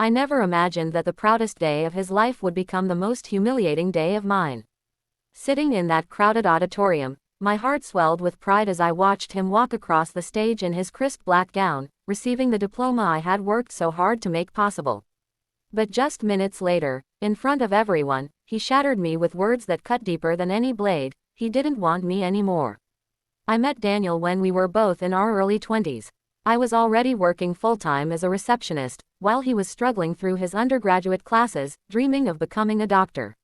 I never imagined that the proudest day of his life would become the most humiliating day of mine. Sitting in that crowded auditorium, my heart swelled with pride as I watched him walk across the stage in his crisp black gown, receiving the diploma I had worked so hard to make possible. But just minutes later, in front of everyone, he shattered me with words that cut deeper than any blade. He didn't want me anymore. I met Daniel when we were both in our early 20s. I was already working full-time as a receptionist, while he was struggling through his undergraduate classes, dreaming of becoming a doctor.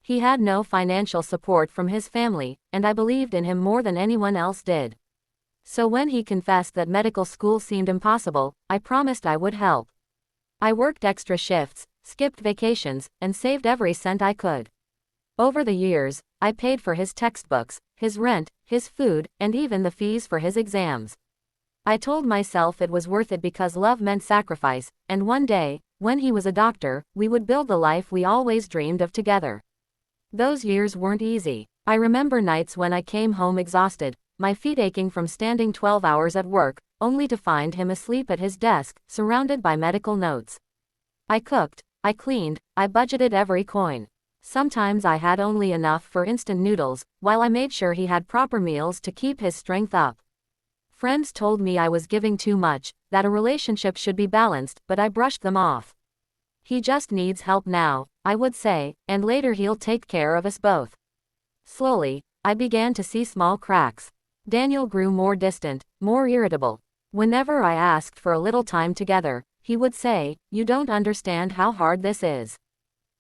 He had no financial support from his family, and I believed in him more than anyone else did. So when he confessed that medical school seemed impossible, I promised I would help. I worked extra shifts, skipped vacations, and saved every cent I could. Over the years, I paid for his textbooks, his rent, his food, and even the fees for his exams. I told myself it was worth it because love meant sacrifice, and one day, when he was a doctor, we would build the life we always dreamed of together. Those years weren't easy. I remember nights when I came home exhausted, my feet aching from standing 12 hours at work, only to find him asleep at his desk, surrounded by medical notes. I cooked, I cleaned, I budgeted every coin. Sometimes I had only enough for instant noodles, while I made sure he had proper meals to keep his strength up. Friends told me I was giving too much, that a relationship should be balanced, but I brushed them off. He just needs help now, I would say, and later he'll take care of us both. Slowly, I began to see small cracks. Daniel grew more distant, more irritable. Whenever I asked for a little time together, he would say, "You don't understand how hard this is."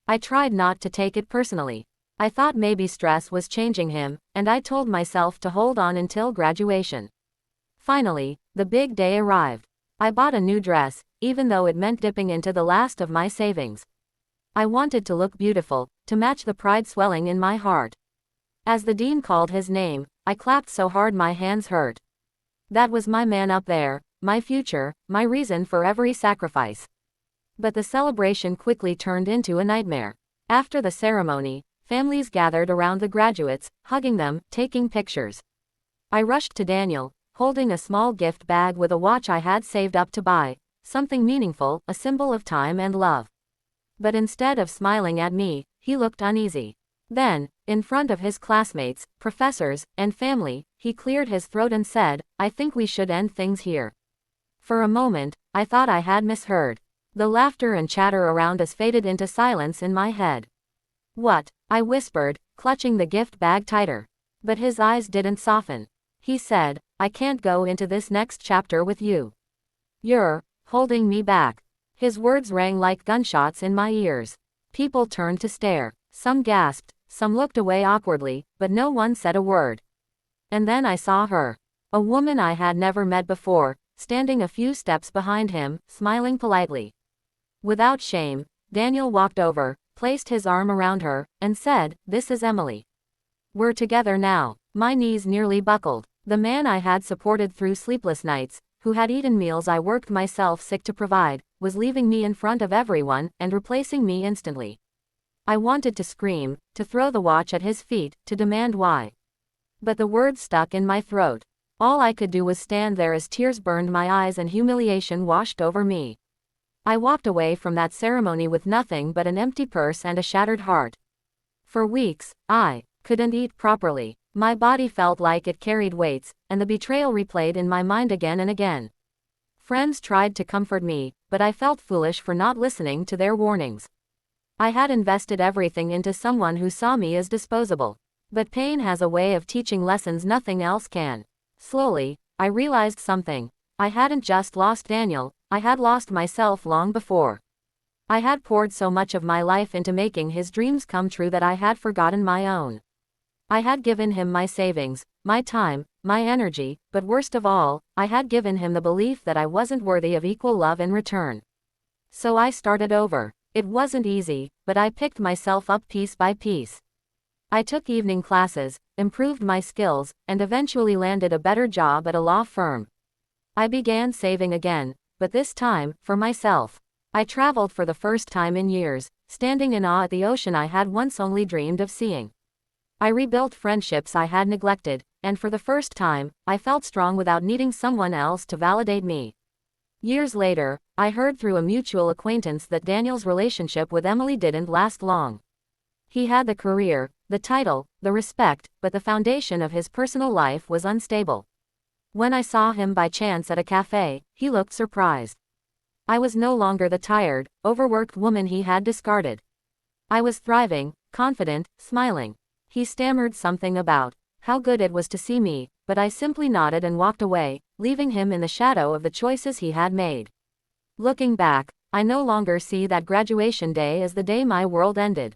I tried not to take it personally. I thought maybe stress was changing him, and I told myself to hold on until graduation. Finally, the big day arrived. I bought a new dress, even though it meant dipping into the last of my savings. I wanted to look beautiful, to match the pride swelling in my heart. As the dean called his name, I clapped so hard my hands hurt. That was my man up there, my future, my reason for every sacrifice. But the celebration quickly turned into a nightmare. After the ceremony, families gathered around the graduates, hugging them, taking pictures. I rushed to Daniel, holding a small gift bag with a watch I had saved up to buy, something meaningful, a symbol of time and love. But instead of smiling at me, he looked uneasy. Then, in front of his classmates, professors, and family, he cleared his throat and said, "I think we should end things here." For a moment, I thought I had misheard. The laughter and chatter around us faded into silence in my head. "What?" I whispered, clutching the gift bag tighter. But his eyes didn't soften. He said, "I can't go into this next chapter with you. You're holding me back." His words rang like gunshots in my ears. People turned to stare. Some gasped, some looked away awkwardly, but no one said a word. And then I saw her. A woman I had never met before, standing a few steps behind him, smiling politely. Without shame, Daniel walked over, placed his arm around her, and said, "This is Emily. We're together now." My knees nearly buckled. The man I had supported through sleepless nights, who had eaten meals I worked myself sick to provide, was leaving me in front of everyone, and replacing me instantly. I wanted to scream, to throw the watch at his feet, to demand why. But the words stuck in my throat. All I could do was stand there as tears burned my eyes and humiliation washed over me. I walked away from that ceremony with nothing but an empty purse and a shattered heart. For weeks, I couldn't eat properly. My body felt like it carried weights, and the betrayal replayed in my mind again and again. Friends tried to comfort me, but I felt foolish for not listening to their warnings. I had invested everything into someone who saw me as disposable. But pain has a way of teaching lessons nothing else can. Slowly, I realized something. I hadn't just lost Daniel, I had lost myself long before. I had poured so much of my life into making his dreams come true that I had forgotten my own. I had given him my savings, my time, my energy, but worst of all, I had given him the belief that I wasn't worthy of equal love in return. So I started over. It wasn't easy, but I picked myself up piece by piece. I took evening classes, improved my skills, and eventually landed a better job at a law firm. I began saving again, but this time, for myself. I traveled for the first time in years, standing in awe at the ocean I had once only dreamed of seeing. I rebuilt friendships I had neglected, and for the first time, I felt strong without needing someone else to validate me. Years later, I heard through a mutual acquaintance that Daniel's relationship with Emily didn't last long. He had the career, the title, the respect, but the foundation of his personal life was unstable. When I saw him by chance at a cafe, he looked surprised. I was no longer the tired, overworked woman he had discarded. I was thriving, confident, smiling. He stammered something about how good it was to see me, but I simply nodded and walked away, leaving him in the shadow of the choices he had made. Looking back, I no longer see that graduation day as the day my world ended.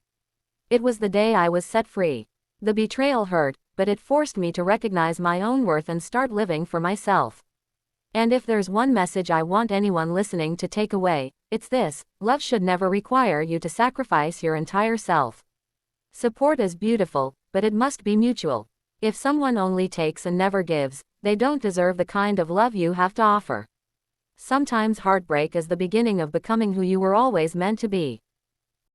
It was the day I was set free. The betrayal hurt, but it forced me to recognize my own worth and start living for myself. And if there's one message I want anyone listening to take away, it's this: love should never require you to sacrifice your entire self. Support is beautiful, but it must be mutual. If someone only takes and never gives, they don't deserve the kind of love you have to offer. Sometimes heartbreak is the beginning of becoming who you were always meant to be.